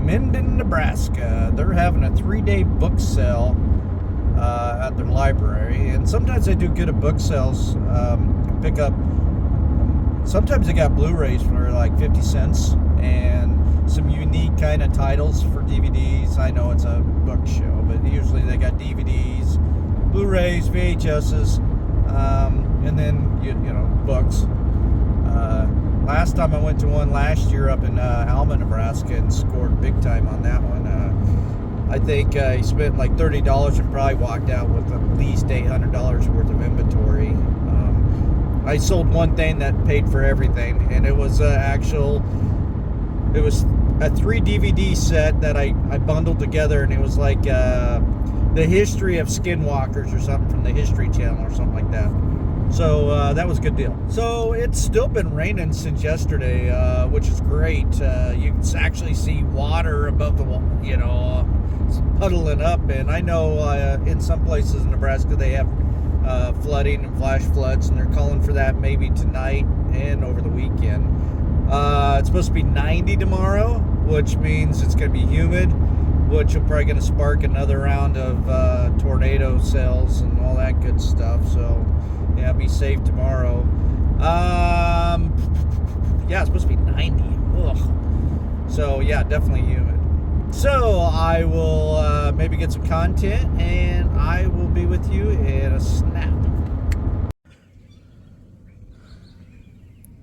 Minden, Nebraska. They're having a 3-day book sale at their library, and sometimes they do good at book sales. Pick up. Sometimes they got Blu-rays for like 50 cents and some unique kind of titles for DVDs. I know it's a book show, but usually they got DVDs, Blu-rays, VHSs, and then you know, books. Last time I went to one last year up in Alma, Nebraska, and scored big time on that one. I think he spent like $30 and probably walked out with at least $800 worth of inventory. I sold one thing that paid for everything, and it was it was a 3 DVD set that I bundled together, and it was like the history of skinwalkers or something from the History Channel or something like that. So that was a good deal. So it's still been raining since yesterday, which is great. You can actually see water above the wall, you know, puddling up. And I know in some places in Nebraska they have flooding and flash floods, and they're calling for that maybe tonight and over the weekend. It's supposed to be 90 tomorrow, which means it's going to be humid, which are probably going to spark another round of tornado cells and all that good stuff. So yeah, be safe tomorrow. Yeah, it's supposed to be 90. Ugh. So yeah, definitely humid. So I will maybe get some content, and I will be with you in a snap.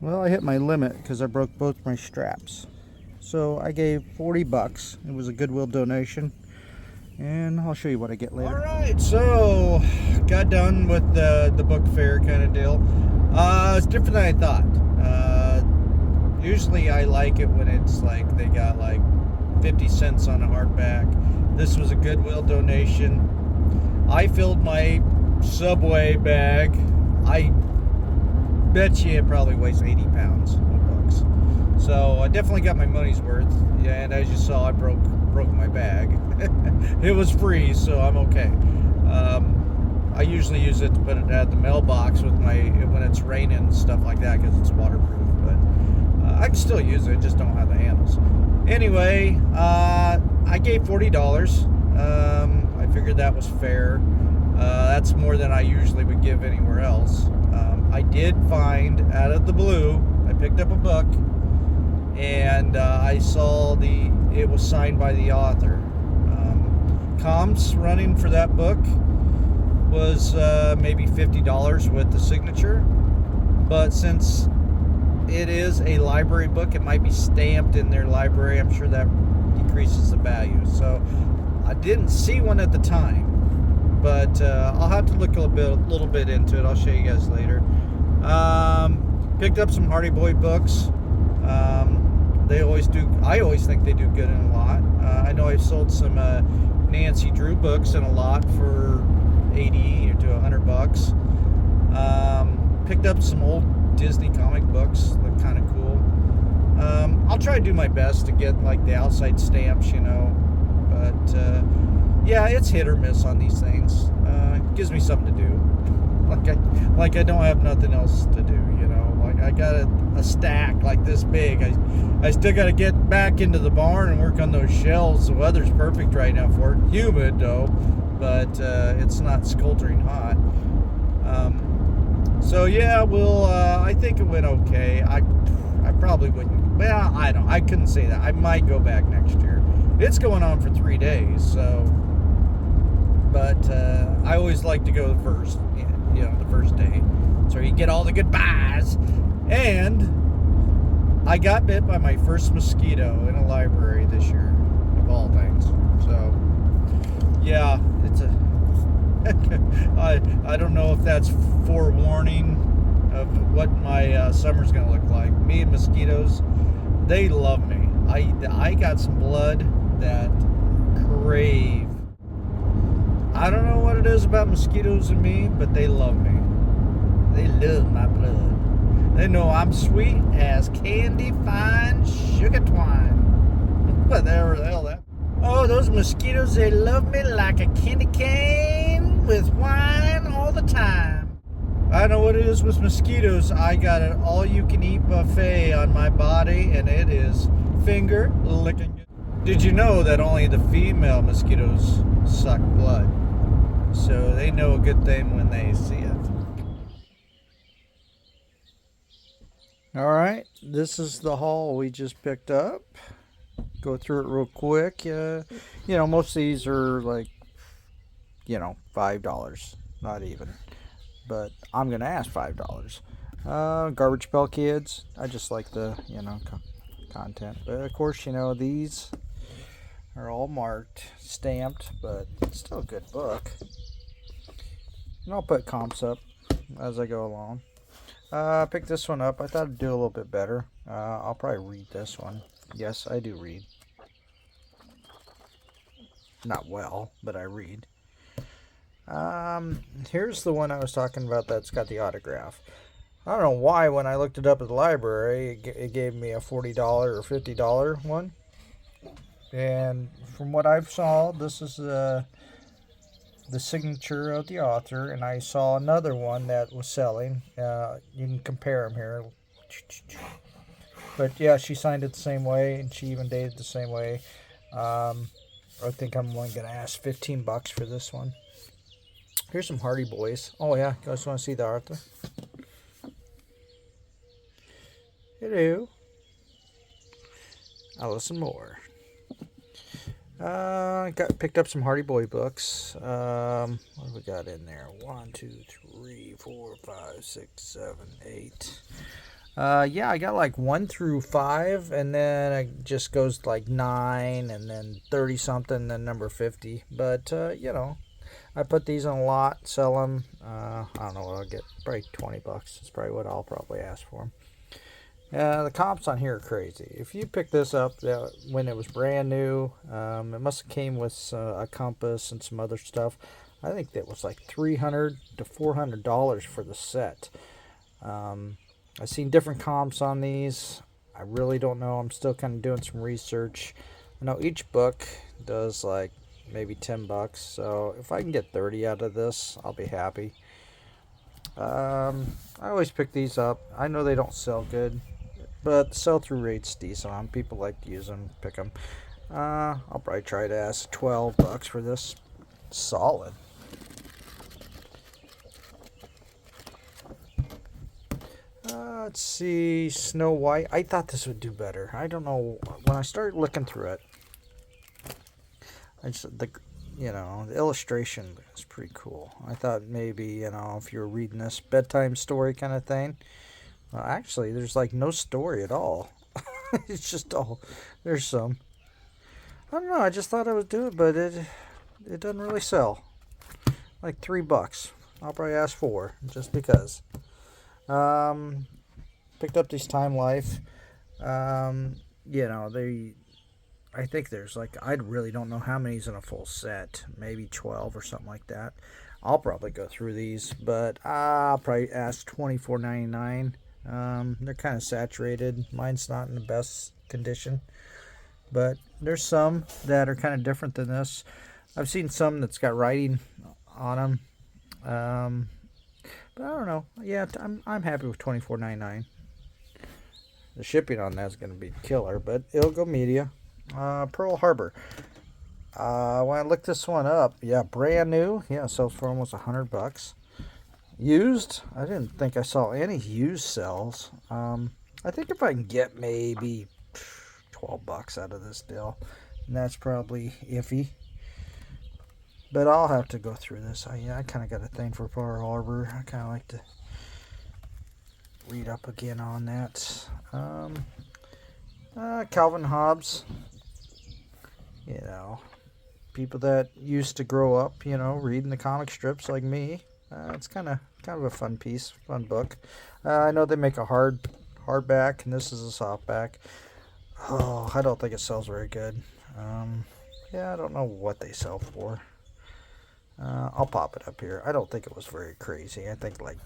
Well, I hit my limit because I broke both my straps. So I gave 40 bucks. It was a Goodwill donation. And I'll show you what I get later. Alright, so got done with the book fair kind of deal. It's different than I thought. Usually I like it when it's like they got like 50 cents on a hardback. This was a Goodwill donation. I filled my Subway bag. I bet you it probably weighs 80 pounds of books. So I definitely got my money's worth. Yeah, and as you saw, I broke my bag. It was free, so I'm okay. I usually use it to put it at the mailbox with when it's raining and stuff like that, because it's waterproof. But I can still use it, just don't have the handles. Anyway, I gave $40. I figured that was fair. That's more than I usually would give anywhere else. I did find, out of the blue, I picked up a book, and I saw it was signed by the author. Comps running for that book was maybe $50 with the signature, but since it is a library book, it might be stamped in their library. I'm sure that decreases the value. So I didn't see one at the time, but I'll have to look a little bit into it. I'll show you guys later. Picked up some Hardy Boy books. They always do. I always think they do good in a lot. I know I've sold some Nancy Drew books in a lot for 80 to 100 bucks. Picked up some old Disney comic books, look kind of cool. I'll try to do my best to get like the outside stamps, you know, but yeah, it's hit or miss on these things. It gives me something to do. Like I don't have nothing else to do, you know. Like I got a stack like this big. I still got to get back into the barn and work on those shelves. The weather's perfect right now for it. Humid though, but it's not sweltering hot. So yeah, I think it went okay. I probably wouldn't. Well, I couldn't say that. I might go back next year. It's going on for 3 days, so. But I always like to go the first day, so you get all the goodbyes. And I got bit by my first mosquito in a library this year, of all things. So yeah, it's I don't know if that's forewarning of what my summer's gonna look like. Me and mosquitoes, they love me. I got some blood that crave. I don't know what it is about mosquitoes and me, but they love me. They love my blood. They know I'm sweet as candy fine sugar twine. Whatever the hell that. Oh, those mosquitoes, they love me like a candy cane with wine all the time. I don't know what it is with mosquitoes. I got an all-you-can-eat buffet on my body, and it is finger licking. Did you know that only the female mosquitoes suck blood? So they know a good thing when they see it. Alright, this is the haul we just picked up. Go through it real quick. Most of these are like, $5. Not even. But I'm going to ask $5. Garbage Pail Kids. I just like the, content. But of course, these are all marked, stamped, but it's still a good book. And I'll put comps up as I go along. I picked this one up. I thought I'd do a little bit better. I'll probably read this one. Yes, I do read. Not well, but I read. Here's the one I was talking about that's got the autograph. I don't know why when I looked it up at the library, it gave me a $40 or $50 one. And from what I saw, this is the signature of the author. And I saw another one that was selling. You can compare them here. But yeah, she signed it the same way, and she even dated the same way. I think I'm only going to ask $15 for this one. Here's some Hardy Boys. Oh yeah, you guys want to see the author? Hello. Allison Moore. Picked up some Hardy Boy books. What do we got in there? 1, 2, 3, 4, 5, 6, 7, 8. Yeah, I got like 1 through 5, and then it just goes like 9, and then 30 something, and then number 50. But I put these on a lot, sell them. I don't know what I'll get. Probably $20. That's probably what I'll probably ask for them. The comps on here are crazy. If you pick this up when it was brand new, it must have came with a compass and some other stuff. I think that was like $300 to $400 for the set. I've seen different comps on these. I really don't know. I'm still kind of doing some research. I know each book does like maybe $10. So if I can get 30 out of this, I'll be happy. I always pick these up. I know they don't sell good, but the sell-through rate's decent on. People like to use them, pick them. I'll probably try to ask $12 for this. Solid. Let's see, Snow White. I thought this would do better. I don't know. When I started looking through it, the illustration is pretty cool. I thought maybe, if you were reading this bedtime story kind of thing. Well, actually, there's like no story at all. It's just all, there's some. I don't know, I just thought I would do it, but it doesn't really sell. Like $3. I'll probably ask $4, just because. Picked up these Time Life. I think there's like, I really don't know how many's in a full set. Maybe 12 or something like that. I'll probably go through these, but I'll probably ask $24.99. They're kind of saturated. Mine's not in the best condition, but there's some that are kind of different than this. I've seen some that's got writing on them. But I don't know. Yeah, I'm happy with $24.99. The shipping on that's going to be killer, but it'll go media. Pearl Harbor. When I looked this one up, yeah, brand new. Yeah, sells for almost $100. Used, I didn't think I saw any used sales. I think if I can get maybe $12 out of this deal, and that's probably iffy. But I'll have to go through this. I kind of got a thing for Pearl Harbor. I kind of like to read up again on that. Calvin Hobbes. People that used to grow up, reading the comic strips like me. It's kind of a fun piece, fun book. I know they make a hardback, and this is a softback. Oh, I don't think it sells very good. I don't know what they sell for. I'll pop it up here. I don't think it was very crazy. I think like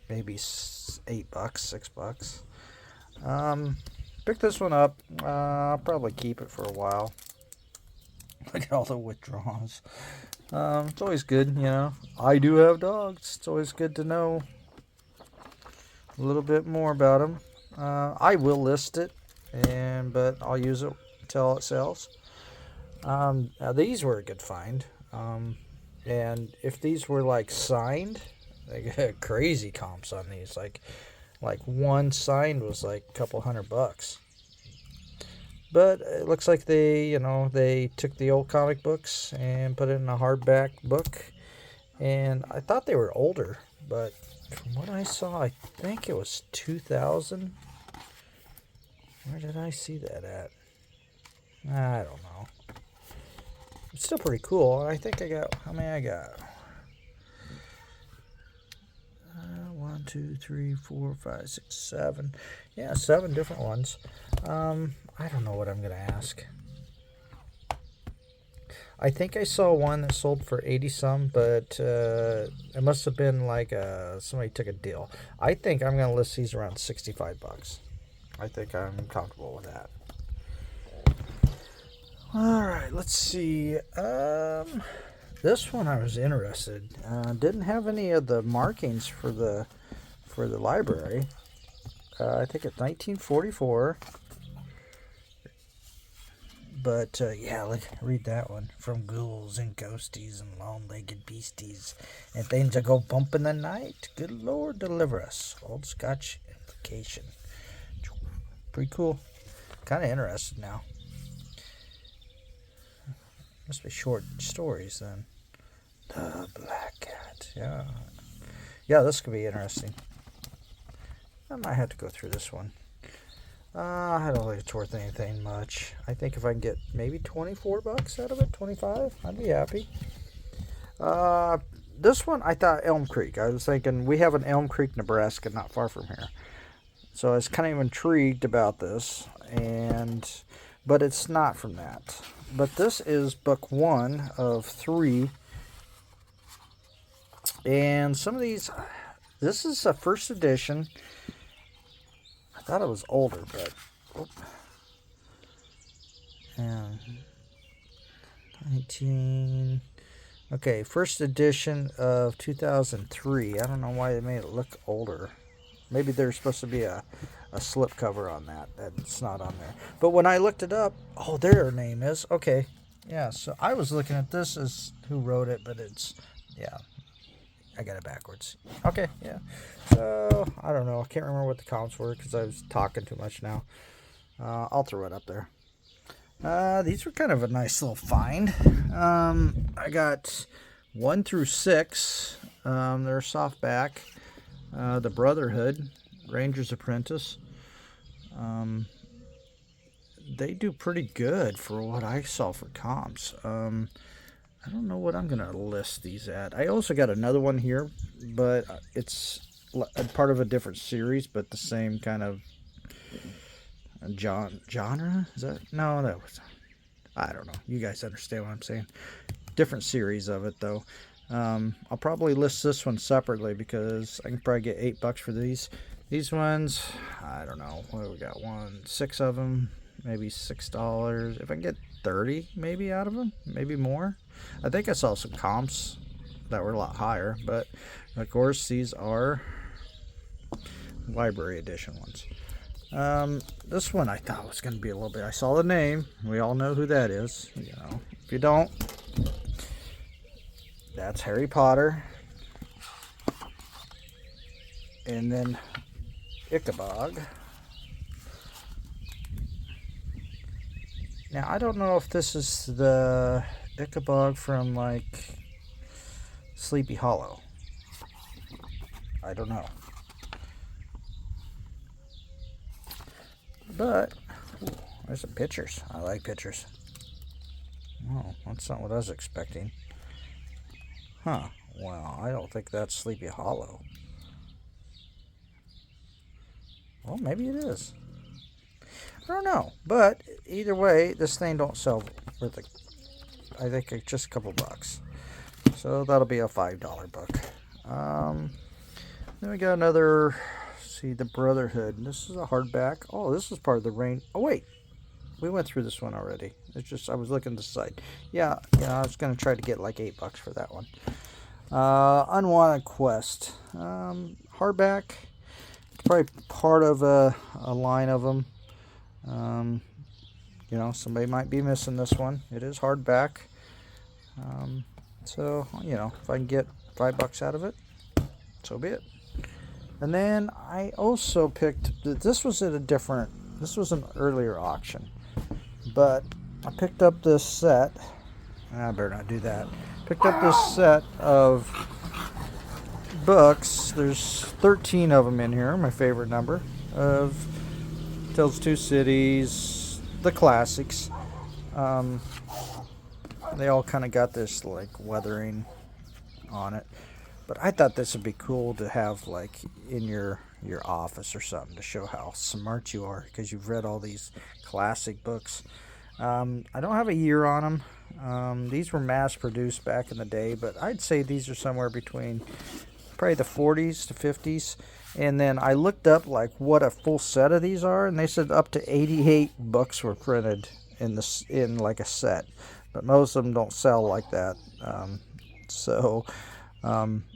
maybe $8, $6. Pick this one up. I'll probably keep it for a while. Look at all the withdrawals. It's always good, I do have dogs. It's always good to know a little bit more about them. I will list it, but I'll use it until it sells. Now these were a good find. And if these were like signed, they got crazy comps on these. Like one signed was like a couple $100. But it looks like they took the old comic books and put it in a hardback book. And I thought they were older, but from what I saw, I think it was 2000. Where did I see that at? I don't know. It's still pretty cool. I think I got, how many I got? 1, 2, 3, 4, 5, 6, 7. Yeah, 7 different ones. I don't know what I'm going to ask. I think I saw one that sold for 80 some, but it must have been like somebody took a deal. I think I'm going to list these around $65. I think I'm comfortable with that. All right, let's see. This one I was interested. Didn't have any of the markings for the library. I think it's 1944. But yeah, read that one. From ghouls and ghosties and long-legged beasties and things that go bump in the night. Good Lord, deliver us. Old Scotch implication. Pretty cool. Kind of interested now. Must be short stories then. The Black Cat. Yeah. Yeah, this could be interesting. I might have to go through this one. I don't think it's worth anything much. I think if I can get maybe $24 out of it, 25, I'd be happy. This one, I thought Elm Creek. I was thinking we have an Elm Creek, Nebraska, not far from here. So I was kind of intrigued about this, but it's not from that. But this is book 1 of 3. And some of these, this is a first edition. I thought it was older, but and 19. Okay, first edition of 2003. I don't know why they made it look older. Maybe there's supposed to be a slip cover on that. That's not on there. But when I looked it up, oh, there her name is. Okay, yeah. So I was looking at this as who wrote it, but it's, yeah. I got it backwards. Okay, yeah. So, I don't know. I can't remember what the comps were because I was talking too much now. I'll throw it up there. These were kind of a nice little find. I got 1 through 6. They're softback. The Brotherhood, Ranger's Apprentice. They do pretty good for what I saw for comps. I don't know what I'm going to list these at. I also got another one here, but it's part of a different series, but the same kind of genre? Is that? No, that was... I don't know. You guys understand what I'm saying. Different series of it, though. I'll probably list this one separately because I can probably get $8 for these. These ones, I don't know. What do we got? 6 of them, maybe $6. If I can get 30 maybe out of them, maybe more. I think I saw some comps that were a lot higher, but of course these are library edition ones. This one I thought was going to be a little bit. I saw the name. We all know who that is. You know, if you don't, that's Harry Potter. And then Ichabod. Now, I don't know if this is the Ichabod from, like, Sleepy Hollow. I don't know. But, ooh, there's some pictures. I like pictures. Oh, that's not what I was expecting. Huh. Well, I don't think that's Sleepy Hollow. Well, maybe it is. I don't know. But, either way, this thing don't sell for the... I think it's just a couple bucks. So, that'll be a $5 book. Then we got another... See, the Brotherhood. This is a hardback. Oh, this is part of the rain. Oh, wait. We went through this one already. It's just, I was looking at the side. Yeah, I was going to try to get like $8 for that one. Unwanted Quest. Hardback. It's probably part of a line of them. you know, somebody might be missing this one. It is hardback. So, you know, if I can get $5 out of it, so be it. And then I also picked, this was at a different, this was an earlier auction, but I picked up this set. I better not do that. Picked up this set of books. There's 13 of them in here, my favorite number, of Tales of Two Cities, the classics. They all kind of got this like weathering on it. But I thought this would be cool to have like in your office or something to show how smart you are because you've read all these classic books. I don't have a year on them. These were mass produced back in the day, but I'd say these are somewhere between probably the 40s to 50s. And then I looked up like what a full set of these are, and they said up to 88 books were printed in like a set, but most of them don't sell like that.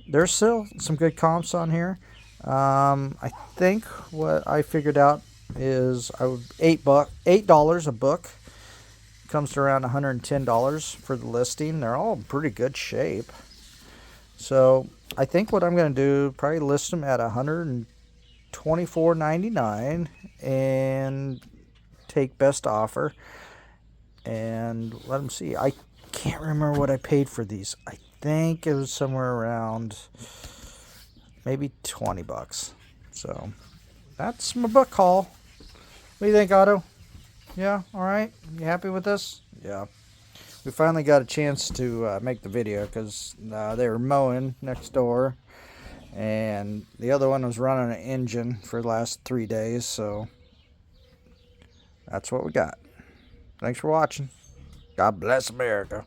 There's still some good comps on here. I think what I figured out is $8 a book comes to around $110 for the listing. They're all in pretty good shape. So I think what I'm going to do, probably list them at $124.99 and take best offer and let them see. I can't remember what I paid for these. I think it was somewhere around maybe $20. So that's my book haul. What do you think, Otto? Yeah, all right. You happy with this? Yeah. We finally got a chance to make the video because they were mowing next door, and the other one was running an engine for the last 3 days. So that's what we got. Thanks for watching. God bless America.